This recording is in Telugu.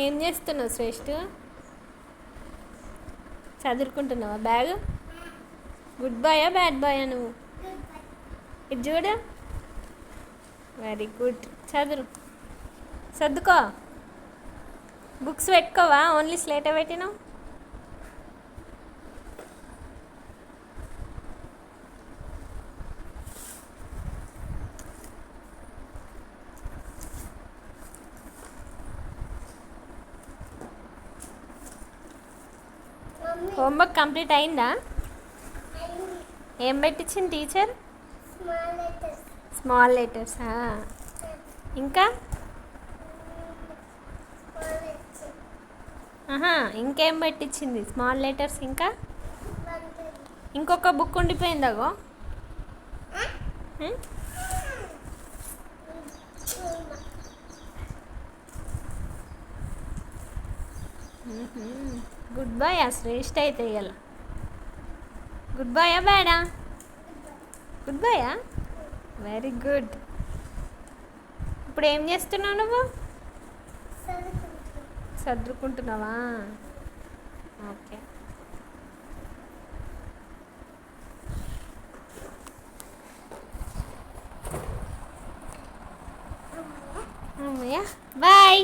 ఏం చేస్తున్నావు శ్రేష్ఠ? చదువుకుంటున్నావా? బ్యాగ్ గుడ్ బాయా బ్యాడ్ బాయా నువ్వు? ఇది చూడు. Very good. చదువు, సర్దుకో. బుక్స్ పెట్టుకోవా? ఓన్లీ స్లేటే పెట్టినావు. హోంవర్క్ కంప్లీట్ అయిందా? ఏం పెట్టించింది టీచర్? స్మాల్ లెటర్సా? ఇంకా ఇంకేం పెట్టించింది? స్మాల్ లెటర్స్ ఇంకా ఇంకొక బుక్ ఉండిపోయిందాగో. గుడ్ బాయ్ శ్రేష్ఠ అయితే ఇవాళ. గుడ్ బాయా బ్యాడా? గుడ్ బాయా? Very good. ఇప్పుడు ఏం చేస్తున్నావు నువ్వు? చదువుకుంటున్నావా? ఓకే. బాయ్.